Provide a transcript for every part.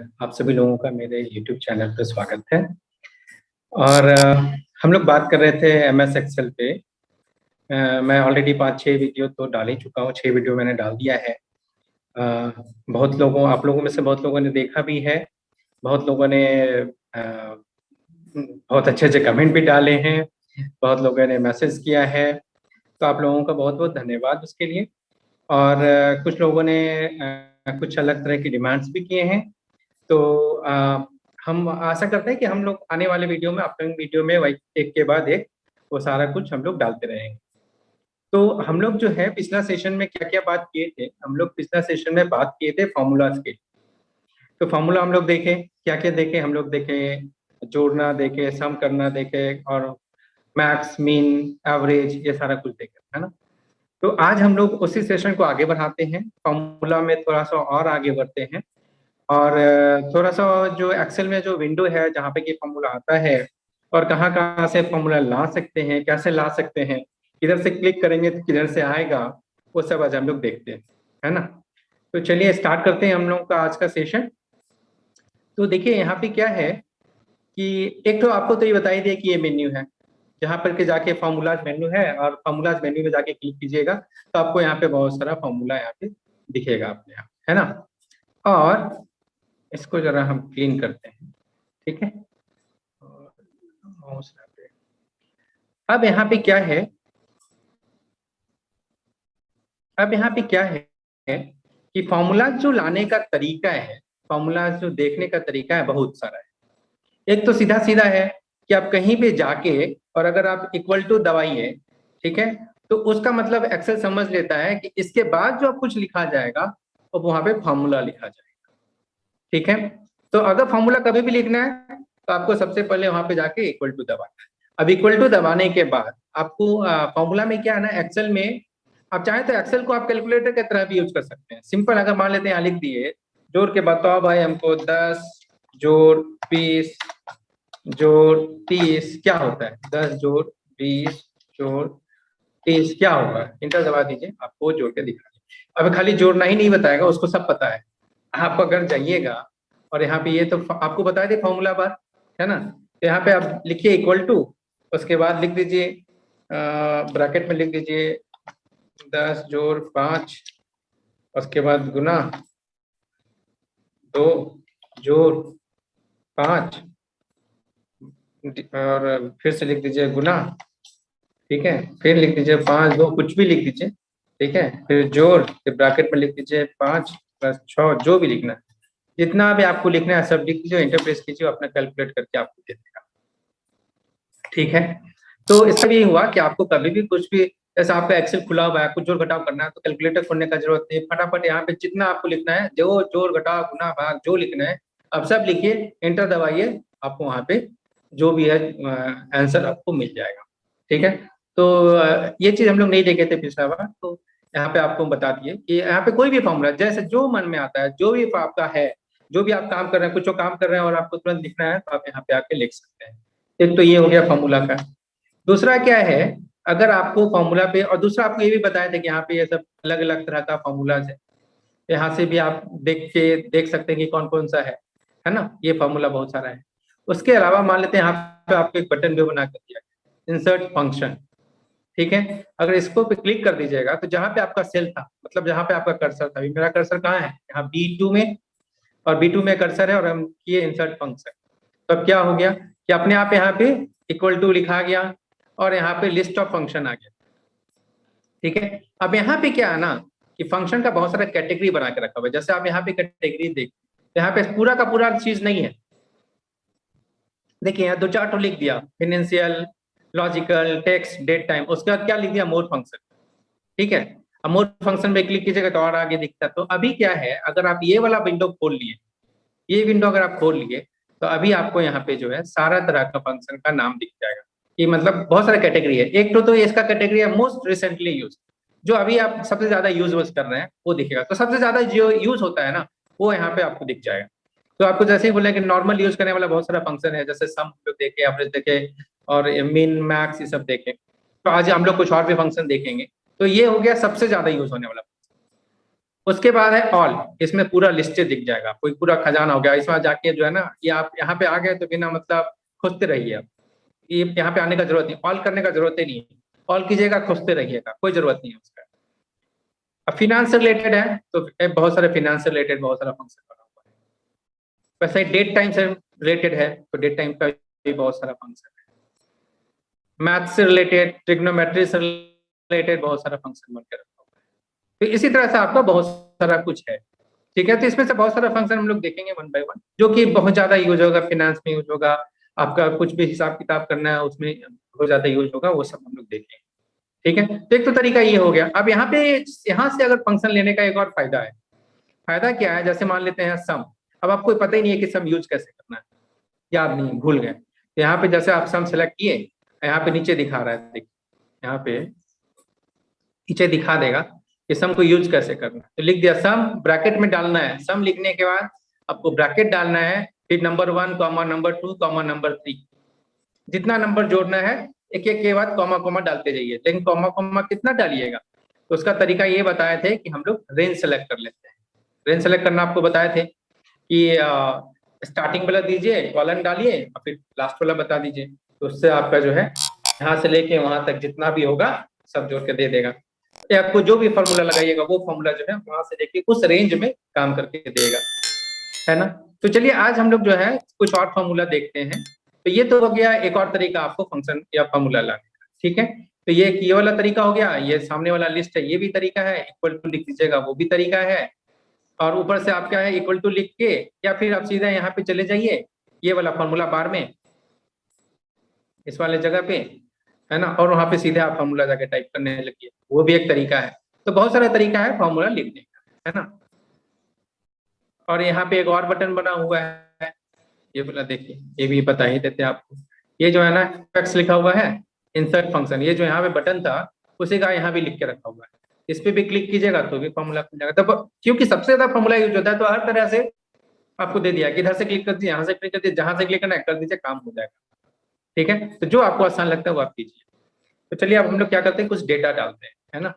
आप सभी लोगों का मेरे YouTube चैनल पर स्वागत है। और हम लोग बात कर रहे थे MS एक्सेल पे। मैं ऑलरेडी 5-6 वीडियो तो डाल ही चुका हूँ, 6 वीडियो मैंने डाल दिया है। आप लोगों में से बहुत लोगों ने देखा भी है, बहुत लोगों ने बहुत अच्छे अच्छे कमेंट भी डाले हैं, बहुत लोगों ने मैसेज किया है, तो आप लोगों का बहुत बहुत धन्यवाद उसके लिए। और कुछ लोगों ने कुछ अलग तरह की डिमांड्स भी किए हैं। तो हम आशा करते हैं कि हम लोग आने वाले वीडियो में, अपकमिंग वीडियो में वही एक के बाद एक वो सारा कुछ हम लोग डालते रहेंगे। तो हम लोग जो है पिछला सेशन में क्या क्या बात किए थे, हम लोग पिछला सेशन में बात किए थे फॉर्मूलाज के। तो फॉर्मूला हम लोग देखे, क्या क्या देखे, हम लोग देखे जोड़ना देखे, सम करना देखे, और मैक्स, मीन, एवरेज, ये सारा कुछ देखे, है ना। तो आज हम लोग उसी सेशन को आगे बढ़ाते हैं, फॉर्मूला में थोड़ा सा और आगे बढ़ते हैं। और थोड़ा सा जो एक्सेल में जो विंडो है जहाँ पे ये फॉर्मूला आता है, और कहाँ कहाँ से फॉर्मूला ला सकते हैं, कैसे ला सकते हैं, किधर से क्लिक करेंगे तो किधर से आएगा, वो सब आज हम लोग देखते हैं, है ना। तो चलिए स्टार्ट करते हैं हम लोग का आज का सेशन। तो देखिए यहाँ पे क्या है कि एक तो आपको तो ये बताई दिया कि ये मेन्यू है, जहाँ पर के जाके फॉर्मूलाज मेन्यू है, और फॉर्मूलाज मेन्यू में जाके क्लिक कीजिएगा तो आपको यहाँ पे बहुत सारा फॉर्मूला यहाँ पे दिखेगा आपके यहाँ, है ना। और इसको जरा हम क्लीन करते हैं, ठीक है। और माउस यहाँ पे, अब यहाँ पे क्या है, अब यहाँ पे क्या है कि फॉर्मूला जो लाने का तरीका है, फॉर्मूला जो देखने का तरीका है, बहुत सारा है। एक तो सीधा सीधा है कि आप कहीं पे जाके और अगर आप इक्वल टू दबाइए, ठीक है, तो उसका मतलब एक्सेल समझ लेता है कि इसके बाद जो कुछ लिखा जाएगा वो वहां पे फॉर्मूला लिखा जाएगा, ठीक है। तो अगर फॉर्मूला कभी भी लिखना है तो आपको सबसे पहले वहां पे जाके इक्वल टू दबाना है। अब इक्वल टू दबाने के बाद आपको फॉर्मूला में क्या है ना, एक्सेल में आप चाहे तो एक्सेल को आप कैलकुलेटर की तरह भी यूज कर सकते हैं। सिंपल, अगर मान लेते हैं यहाँ लिख दिए, जोड़ के बताओ भाई हमको 10 जोड़ 20 जोड़ 30 क्या होता है, 10 जोड़ 20 जोड़ 30 क्या होगा, इंटर दबा दीजिए, आपको जोड़ के दिखा दीजिए। अब खाली जोड़ना ही नहीं बताएगा, उसको सब पता है। आप अगर जाइएगा और यहाँ पे ये तो आपको बता दे फॉर्मूला बार, है ना। तो यहाँ पे आप लिखिए इक्वल टू, उसके बाद लिख दीजिए ब्रैकेट में लिख दीजिए 10 जोड़ 5, उसके बाद गुना 2 जोड़ 5, और फिर से लिख दीजिए गुना, ठीक है, फिर लिख दीजिए 5 2 कुछ भी लिख दीजिए, ठीक है, फिर जोड़, फिर ब्रैकेट में लिख दीजिए 5 + 6, जो भी लिखना है, जितना भी आपको लिखना है सब लिख दीजिए, इंटर प्रेस कीजिए, अपना कैलकुलेट करके आपको दे देगा, ठीक है। तो इसका भी हुआ कि आपको कभी भी कुछ भी, जैसे आपका एक्सेल खुला हुआ है, कुछ जोड़ घटाव करना है तो कैलकुलेटर खोलने का जरूरत नहीं, फटाफट यहाँ पे जितना आपको लिखना है, जो जोड़ घटाव गुना भाग जो लिखना है अब सब लिखिए, इंटर दबाइए, आपको वहां पे जो भी है आंसर आपको मिल जाएगा, ठीक है। तो ये चीज हम लोग नहीं देखे थे पिछला बार, तो यहाँ पे आपको बता दिए कि यहाँ पे कोई भी फॉर्मूला जैसे जो मन में आता है, जो भी आपका है, जो भी आप काम कर रहे हैं, कुछ काम कर रहे हैं और आपको तुरंत लिखना है तो आप यहाँ पे आके लिख सकते हैं। एक तो ये हो गया फॉर्मूला का। दूसरा क्या है, अगर आपको फॉर्मूला पे, और दूसरा आपको ये भी बताया था कि यहाँ पे ये सब अलग अलग तरह का फॉर्मूलाज है, यहाँ से भी आप देख सकते हैं कि कौन कौन सा है ना, ये फॉर्मूला बहुत सारा है। उसके अलावा मान लेते हैं यहाँ पे आपको एक बटन भी बना कर दिया, इंसर्ट फंक्शन, ठीक है। अगर इसको पे क्लिक कर दीजिएगा तो जहाँ पे आपका सेल था, मतलब जहाँ पे आपका कर्सर था, अभी मेरा कर्सर कहाँ है, यहाँ B2 में, और B2 में कर्सर है और हम किए इंसर्ट फंक्शन। तो अब क्या हो गया कि अपने आप यहाँ पे इक्वल टू लिखा गया और यहाँ पे लिस्ट ऑफ फंक्शन आ गया, ठीक है। अब यहाँ पे क्या है ना कि फंक्शन का बहुत सारा कैटेगरी बना के रखा हुआ है, जैसे आप यहाँ पे कैटेगरी देखिए, यहाँ पे पूरा का पूरा चीज नहीं है, देखिए यहाँ 2-4 तो लिख दिया, financial, logical, text, date time, उसके बाद क्या लिख दिया, मोर फंक्शन, ठीक है। अब मोर फंक्शन पे क्लिक कीजिएगा तो और आगे दिखता है। तो अभी क्या है, अगर आप ये वाला विंडो खोल लिए, ये विंडो अगर आप खोल लिए तो अभी आपको यहाँ पे जो है सारा तरह का फंक्शन का नाम दिख जाएगा, कि मतलब बहुत सारा कैटेगरी है। एक तो इसका कैटेगरी है मोस्ट रिसेंटली यूज, जो अभी आप सबसे ज्यादा यूज कर रहे हैं वो दिखेगा। तो सबसे ज्यादा जो यूज होता है ना वो यहाँ पे आपको दिख जाएगा। तो आपको जैसे ही बोले कि नॉर्मल यूज करने वाला बहुत सारा फंक्शन है, जैसे सम लोग देखे, एवरेज देखे, और मीन मैक्स, ये सब देखे। तो आज हम लोग कुछ और भी फंक्शन देखेंगे। तो ये हो गया सबसे ज्यादा यूज होने वाला। उसके बाद है ऑल, इसमें पूरा लिस्टेड दिख जाएगा, कोई पूरा खजाना हो गया। इसमें जाके जो है ना, ये आप यहाँ पे आ गए तो बिना मतलब खोजते रहिए आप, ये यहाँ पे आने का जरूरत नहीं, ऑल करने का जरूरत ही नहीं है। ऑल कीजिएगा, खोजते रहिएगा, कोई जरूरत नहीं है उसका। अब फिनांस से रिलेटेड है तो बहुत सारे फिनांस से रिलेटेड बहुत सारा फंक्शन बना हुआ है। वैसे डेट टाइम से रिलेटेड है तो डेट टाइम का भी बहुत सारा फंक्शन है। मैथ से रिलेटेड, ट्रिग्नोमेट्री से रिलेटेड बहुत सारा फंक्शन बन के रखा हुआ है। तो इसी तरह से आपका बहुत सारा कुछ है। ठीक है, तो इसमें से बहुत सारा फंक्शन हम लोग देखेंगे वन बाय वन, जो कि बहुत ज्यादा यूज होगा, फिनेंस में यूज होगा, आपका कुछ भी हिसाब किताब करना है उसमें बहुत ज्यादा यूज होगा, वो सब हम लोग देखेंगे। ठीक है, तो एक तो तरीका ये हो गया। अब यहाँ से अगर फंक्शन लेने का एक और फायदा है। फायदा क्या है, जैसे मान लेते हैं सम। अब आपको पता ही नहीं है कि सम यूज कैसे करना है, याद नहीं, भूल गए। तो यहाँ पे जैसे आप सम सेलेक्ट किए, यहाँ पे नीचे दिखा रहा है, देखिए यहाँ पे नीचे दिखा देगा कि सम को यूज कैसे करना है। तो लिख दिया सम, ब्रैकेट में डालना है। सम लिखने के बाद आपको ब्रैकेट डालना है, फिर number 1 comma number 2 comma number 3, जितना नंबर जोड़ना है एक एक के बाद कॉमा कॉमा डालते जाइए। लेकिन कॉमा कॉमा कितना डालिएगा, तो उसका तरीका ये बताए थे कि हम लोग रेंज सेलेक्ट कर लेते हैं। रेंज सेलेक्ट करना आपको बताए थे कि स्टार्टिंग वाला दीजिए, कॉलन डालिए और फिर लास्ट वाला बता दीजिए, तो उससे आपका जो है यहाँ से लेके वहां तक जितना भी होगा सब जोड़ के दे देगा। आपको जो भी फॉर्मूला लगाइएगा वो फॉर्मूला जो है वहां से लेके उस रेंज में काम करके देगा, है ना। तो चलिए आज हम लोग जो है कुछ और फॉर्मूला देखते हैं। तो ये तो हो गया एक और तरीका आपको फंक्शन या फॉर्मूला लाने का। ठीक है, तो ये वाला तरीका हो गया, ये सामने वाला लिस्ट है ये भी तरीका है, इक्वल टू लिख दीजिएगा वो भी तरीका है। और ऊपर से आप क्या है इक्वल टू लिख के, या फिर आप सीधा यहाँ पे चले जाइए ये वाला फॉर्मूला बार में, इस वाले जगह पे, है ना, और वहां पे सीधे आप फॉर्मूला जाके टाइप करने लगिए, वो भी एक तरीका है। तो बहुत सारा तरीका है फॉर्मूला लिखने का, है ना। और यहाँ पे एक और बटन बना हुआ है, ये वाला देखिए, ये भी बता ही देते हैं आपको। ये जो है ना फैक्स लिखा हुआ है, इंसर्ट फंक्शन, ये जो यहाँ पे बटन था उसी का यहाँ भी लिख के रखा हुआ है। इस पे भी क्लिक कीजिएगा तो भी फॉर्मूला खुल जाएगा। तो क्योंकि सबसे ज्यादा फॉर्मूला यूज होता है तो हर तरह से आपको दे दिया कि इधर से क्लिक कर दीजिए, यहाँ से क्लिक कर दीजिए, जहां से क्लिक करना है कर दीजिए, काम हो जाएगा। ठीक है, तो जो आपको आसान लगता है वो आप कीजिए। तो चलिए अब हम लोग क्या करते हैं, कुछ डेटा डालते हैं, है ना।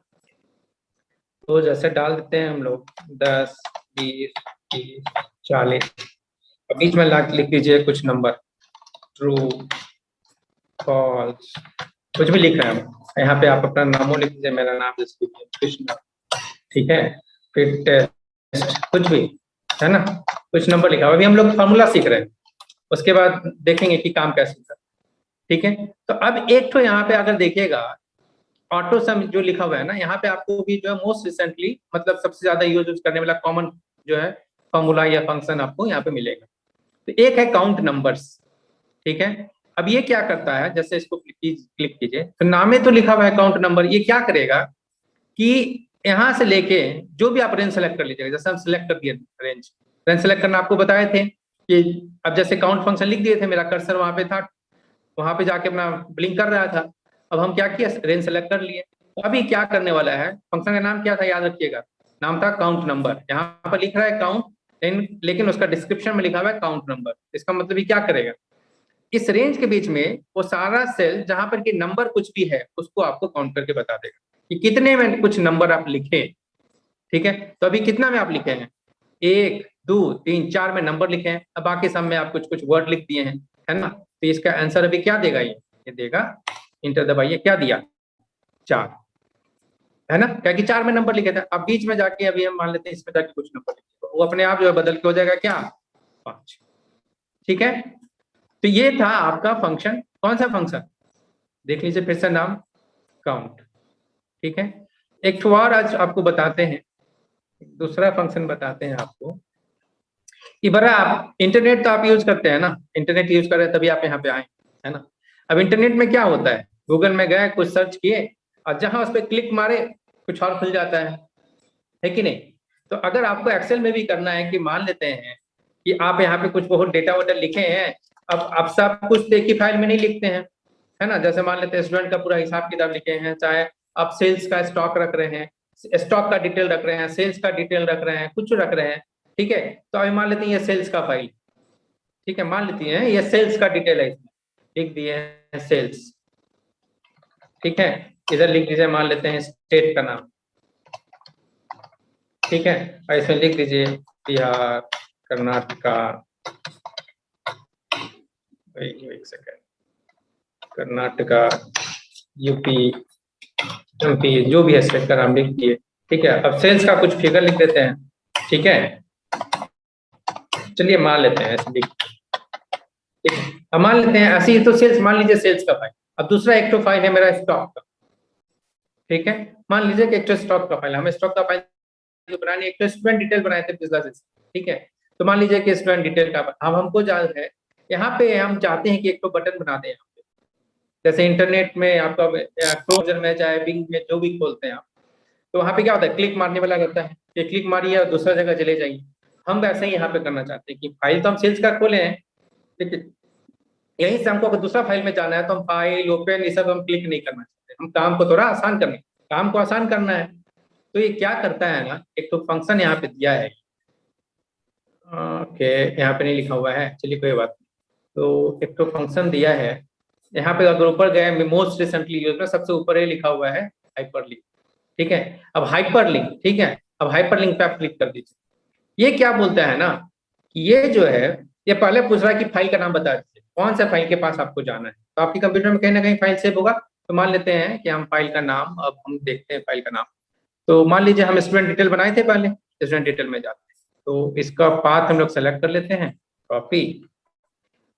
तो जैसे डाल देते हैं हम लोग 10 20 30 40, और बीच में लिख दीजिए कुछ नंबर, ट्रू फॉल्स, कुछ भी लिख रहे हैं हम। यहाँ पे आप अपना नामो लिख दीजिए, मेरा नाम जैसे कृष्णा, ठीक है। फिर टेस्ट कुछ भी, है ना, कुछ नंबर लिखा हुआ। अभी हम लोग फॉर्मूला सीख रहे हैं, उसके बाद देखेंगे कि काम कैसे होता है। ठीक है, तो अब एक तो यहाँ पे अगर देखिएगा ऑटो सम जो लिखा हुआ है ना, यहाँ पे आपको भी जो है मोस्ट रिसेंटली मतलब सबसे ज्यादा यूज करने वाला कॉमन जो है फॉर्मूला या फंक्शन आपको यहाँ पे मिलेगा। तो एक है काउंट नंबर्स। ठीक है, अब ये क्या करता है, जैसे इसको क्लिक कीजिए तो नाम में तो लिखा हुआ है काउंट नंबर, ये क्या करेगा कि यहाँ से लेके जो भी आप रेंज सेलेक्ट कर लीजिएगा, जैसे हम सेलेक्ट कर दिए रेंज, रेंज सेलेक्ट करना आपको बताए थे कि अब जैसे काउंट फंक्शन लिख दिए थे, मेरा कर्सर वहां पे था, वहां पे जाके अपना ब्लिंक कर रहा था। अब हम क्या किया, रेंज सेलेक्ट कर लिए। तो अभी क्या करने वाला है, फंक्शन का नाम क्या था याद रखिएगा, नाम था काउंट नंबर। यहाँ पर लिख रहा है काउंट, लेकिन उसका डिस्क्रिप्शन में लिखा हुआ है काउंट नंबर। इसका मतलब ये क्या करेगा, इस रेंज के बीच में वो सारा सेल जहां पर कि नंबर कुछ भी है उसको आपको काउंट करके बता देगा कि कितने में कुछ नंबर आप लिखे। ठीक है, तो अभी कितना में आप लिखे हैं, 1 2 3 4 में नंबर लिखे हैं, अब बाकी सब में आप कुछ कुछ वर्ड लिख दिए हैं, है ना। तो इसका आंसर अभी क्या देगा, ये देगा, इंटर दबाइए, क्या दिया 4, है ना, क्या कि 4 में नंबर लिखे थे। अब बीच में जाके अभी हम मान लेते हैं इसमें जाके कुछ नंबर लिखे, वो अपने आप जो है बदल के हो जाएगा क्या 5। ठीक है, तो ये था आपका फंक्शन। कौन सा फंक्शन, देख लीजिए फिर से नाम, काउंट। ठीक है, एक तो और आज आपको बताते हैं, दूसरा फंक्शन बताते हैं आपको कि बड़ा आप इंटरनेट तो आप यूज करते हैं ना, इंटरनेट यूज कर रहे हैं तभी आप यहाँ पे आए, है ना। अब इंटरनेट में क्या होता है, गूगल में गए कुछ सर्च किए और जहां उस पर क्लिक मारे कुछ और खुल जाता है कि नहीं। तो अगर आपको एक्सेल में भी करना है कि मान लेते हैं कि आप यहाँ पे कुछ बहुत डेटा वाटा लिखे हैं, अब आप सब कुछ एक ही फाइल में नहीं लिखते हैं, है ना। जैसे मान लेते हैं स्टूडेंट का पूरा हिसाब किताब लिखे हैं, चाहे आप सेल्स का स्टॉक रख रहे हैं, स्टॉक का डिटेल रख रहे हैं, सेल्स का डिटेल रख रहे हैं, कुछ रख रहे हैं। ठीक है, तो अभी मान लेते हैं ये सेल्स का फाइल, ठीक है, मान लेती हैं ये सेल्स का डिटेल है, इसमें लिख दिए हैं सेल्स। ठीक है, इधर लिख दीजिए मान लेते हैं स्टेट का नाम, ठीक है। और इसमें लिख दीजिए बिहार, कर्नाटका, एक सेकेंड, कर्नाटका, यूपी, एमपी, जो भी है स्टेट का नाम लिख दिए। ठीक है, अब सेल्स का कुछ फिगर लिख देते हैं। ठीक है, चलिए मान लेते हैं ऐसे लिख, ठीक है, अब मान लेते हैं ऐसे ही, तो सेल्स मान लीजिए सेल्स का फाइल। अब दूसरा एक तो फाइल है मेरा स्टॉक का। ठीक है, मान लीजिए कि एक तो स्टॉक का फाइल, हमें स्टॉक का फाइल जो बनानी है, एक तो स्टूडेंट डिटेल बनाए थे पिछला सेशन। ठीक है, तो मान लीजिए कि स्टूडेंट डिटेल का अब हमको जो है यहाँ पे हम चाहते हैं कि एक तो बटन बना दें यहाँ पे, जैसे इंटरनेट में आपका क्रोम में चाहे बिंग में जो भी खोलते हैं आप, तो वहाँ पे क्या होता है, क्लिक मारने वाला रहता है कि क्लिक मारिए और दूसरा जगह चले जाइए। हम वैसे ही यहाँ पे करना चाहते हैं कि फाइल तो हम सेल्स का खोले हैं, ठीक है, यहीं से हमको अगर दूसरा फाइल में जाना है तो हम फाइल ओपन ये सब हम क्लिक नहीं करना चाहते, हम काम को थोड़ा आसान करना, काम को आसान करना है। तो ये क्या करता है ना, एक तो फंक्शन यहाँ पे दिया है, ओके यहाँ पे नहीं लिखा हुआ है, चलिए कोई बात नहीं। तो एक तो फंक्शन दिया है यहाँ पे, अगर ऊपर गए मोस्ट रिसेंटली यूज में सबसे ऊपर ही लिखा हुआ है हाइपरलिंक। ठीक है, अब हाइपरलिंक, ठीक है, अब हाइपरलिंक पे आप क्लिक कर दीजिए। ये क्या बोलता है ना कि ये जो है, ये पहले पूछ रहा है कि फाइल का नाम बता दीजिए, कौन सा फाइल के पास आपको जाना है। तो आपके कंप्यूटर में कहीं ना कहीं फाइल सेव होगा, तो मान लेते हैं कि हम फाइल का नाम, अब हम देखते हैं फाइल का नाम। तो मान लीजिए हम स्टूडेंट डिटेल बनाए थे पहले, स्टूडेंट डिटेल में जाते हैं, तो इसका पाथ हम लोग सेलेक्ट कर लेते हैं, कॉपी,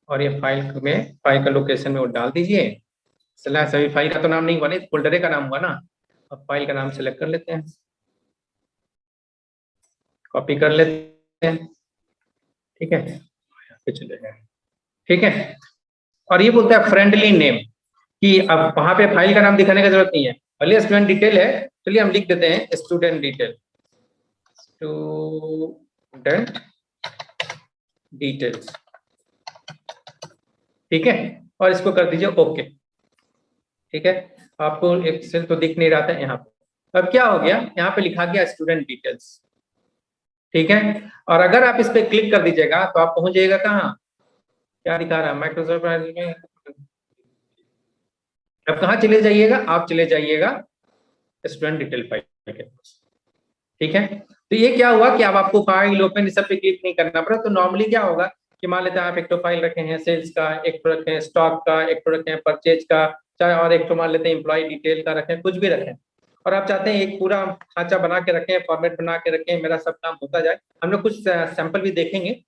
और ये फाइल में फाइल का लोकेशन में वो डाल दीजिए। स्लैश, अभी फाइल का तो नाम नहीं हुआ, नहीं फोल्डर का नाम हुआ ना। अब फाइल का नाम सेलेक्ट कर लेते हैं, कॉपी कर लेते हैं, ठीक है, यहाँ पे चले गए। ठीक है, और ये बोलता है फ्रेंडली नेम, कि अब वहां पे फाइल का नाम दिखाने की जरूरत नहीं है, भले स्टूडेंट डिटेल है, चलिए हम लिख देते हैं स्टूडेंट डिटेल, स्टूडेंट डिटेल्स। ठीक है, और इसको कर दीजिए ओके। ठीक है, आपको एक सेल तो दिख नहीं रहा था यहाँ पे, अब क्या हो गया, यहाँ पे लिखा गया स्टूडेंट डिटेल्स। ठीक है, और अगर आप इस पे क्लिक कर दीजिएगा तो आप पहुंच जाइएगा कहाँ, क्या दिखा रहा है माइक्रोसॉफ्ट में, अब कहाँ चले जाइएगा, आप चले जाइएगा स्टूडेंट डिटेल फाइल के पास। ठीक है, तो ये क्या हुआ कि अब आपको फाइल ओपन सब पे क्लिक नहीं करना पड़ा। तो नॉर्मली क्या होगा कि मान लेते हैं आप एक तो फाइल रखे हैं सेल्स का, एक तो रखे हैं स्टॉक का, एक तो रखे हैं परचेज का, चाहे और एक तो मान लेते हैं एम्प्लॉय डिटेल का रखें, कुछ भी रखें, और आप चाहते हैं एक पूरा खांचा बना के रखें, फॉर्मेट बना के रखें, मेरा सब काम होता जाए। हम लोग कुछ सैंपल भी देखेंगे,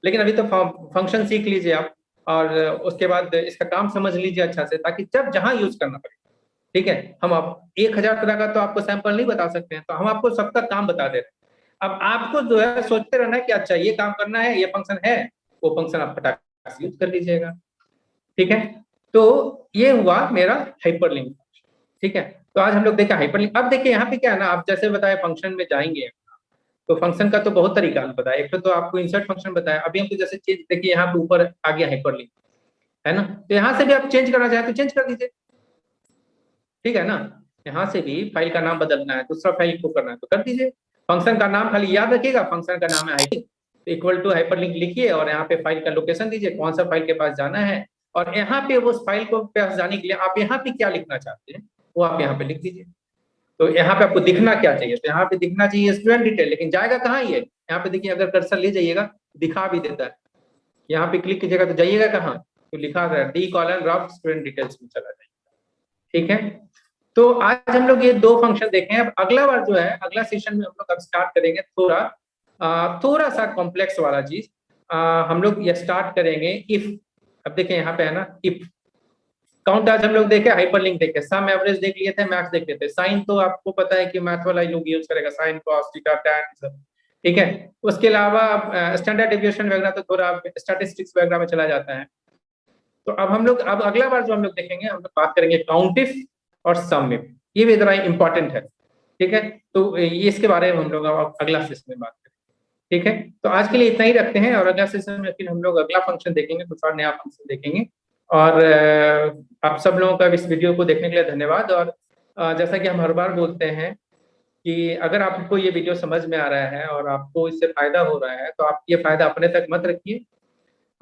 लेकिन अभी तो फंक्शन सीख लीजिए आप, और उसके बाद इसका काम समझ लीजिए अच्छा से, ताकि जब जहां यूज करना पड़े। ठीक है, हम आप 1000 तरह का तो आपको सैंपल नहीं बता सकते हैं, तो हम आपको सबका काम बता दे रहे हैं। अब आपको जो है सोचते रहना है कि अच्छा ये काम करना है, ये फंक्शन है, वो फंक्शन आप फटाक से यूज कर लीजिएगा। ठीक है, तो ये हुआ मेरा हाइपरलिंक। ठीक है, तो आज हम लोग देखें हाइपरलिंक। अब देखिए यहाँ पे क्या है ना, आप जैसे बताए फंक्शन में जाएंगे, तो फंक्शन का तो बहुत तरीका बताया, एक तो आपको इंसर्ट फंक्शन बताया, अभी हमको जैसे चेंज देखिए यहाँ पे ऊपर आ गया हाइपरलिंक, है ना, तो यहाँ से भी आप चेंज करना चाहें तो चेंज कर दीजिए। ठीक है ना, यहाँ से भी फाइल का नाम बदलना है, दूसरा फाइल को करना है तो कर दीजिए। फंक्शन का नाम खाली याद रखिएगा, फंक्शन का नाम है इक्वल टू हाइपरलिंक लिखिए, और यहाँ पे फाइल का लोकेशन दीजिए, कौन सा फाइल के पास जाना है, और यहाँ पे उस फाइल को पास जाने के लिए आप यहाँ पे क्या लिखना चाहते हैं वो आप यहाँ पे लिख दीजिए। तो यहाँ पे आपको दिखना क्या चाहिए, तो यहाँ पे दिखना चाहिए स्टूडेंट डिटेल, लेकिन जाएगा कहाँ ये, यहाँ पे देखिए अगर कर्सर ले जाइएगा दिखा भी देता है, यहाँ पे क्लिक कीजिएगा तो जाइएगा कहाँ, तो लिखा है D colon drop student details में चला जाएगा। ठीक है, तो आज हम लोग ये दो फंक्शन देखे हैं। अब अगला बार जो है, अगला सेशन में हम लोग अब स्टार्ट करेंगे थोड़ा सा कॉम्प्लेक्स वाला चीज, हम लोग ये स्टार्ट करेंगे इफ। अब देखें यहाँ पे है ना इफ काउंट, आज हम लोग देखे हाइपरलिंक देखे, सम एवरेज देख लिए थे, मैथ्स देख लिए थे, साइन तो आपको पता है कि मैथ वाला लोग यूज करेगा, साइन कॉस थीटा टैन सब। ठीक है, उसके अलावा स्टैंडर्ड डेविएशन वगैरह तो थोड़ा स्टैटिस्टिक्स वगैरह में चला जाता है। तो अब हम लोग, अब अगला बार जो हम लोग देखेंगे, हम लोग बात करेंगे काउंट इफ और सम इफ, ये भी जरा इंपॉर्टेंट है। ठीक है, तो ये इसके बारे में हम लोग अगला सेशन में बात करेंगे। ठीक है, तो आज के लिए इतना ही रखते हैं, और अगला सेशन में फिर हम लोग अगला फंक्शन देखेंगे, कुछ और नया फंक्शन देखेंगे। और आप सब लोगों का इस वीडियो को देखने के लिए धन्यवाद। और जैसा कि हम हर बार बोलते हैं कि अगर आपको ये वीडियो समझ में आ रहा है और आपको इससे फायदा हो रहा है, तो आप ये फायदा अपने तक मत रखिए,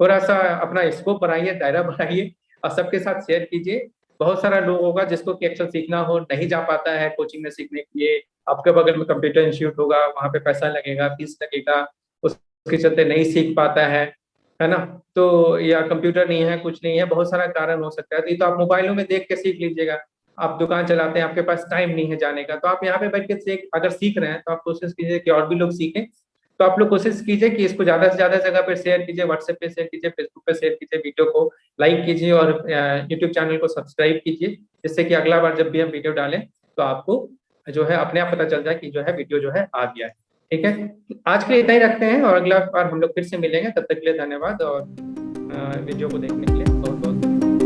थोड़ा सा अपना स्कोप बढ़ाइए, दायरा बढ़ाइए, और सबके साथ शेयर कीजिए। बहुत सारा लोग होगा जिसको कि एक्सेल सीखना हो, नहीं जा पाता है कोचिंग में सीखने के लिए, आपके बगल में कंप्यूटर इंस्टीट्यूट होगा, वहाँ पे पैसा लगेगा, फीस लगेगा, उसके चलते नहीं सीख पाता है ना। तो या कंप्यूटर नहीं है, कुछ नहीं है, बहुत सारा कारण हो सकता है। तो ये तो आप मोबाइलों में देख के सीख लीजिएगा। आप दुकान चलाते हैं, आपके पास टाइम नहीं है जाने का, तो आप यहाँ पे बैठ के अगर सीख रहे हैं तो आप कोशिश कीजिए कि और भी लोग सीखें। तो आप लोग कोशिश कीजिए कि इसको ज्यादा से ज्यादा जगह पे शेयर कीजिए, व्हाट्सएप पे शेयर कीजिए, फेसबुक पे शेयर कीजिए, वीडियो को लाइक कीजिए और यूट्यूब चैनल को सब्सक्राइब कीजिए, जिससे कि अगला बार जब भी हम वीडियो डालें तो आपको जो है अपने आप पता चल जाए कि जो है वीडियो जो है आ गया है। ठीक है, आज के लिए इतना ही रखते हैं और अगला बार हम लोग फिर से मिलेंगे। तब तक के लिए धन्यवाद और वीडियो को देखने के लिए बहुत बहुत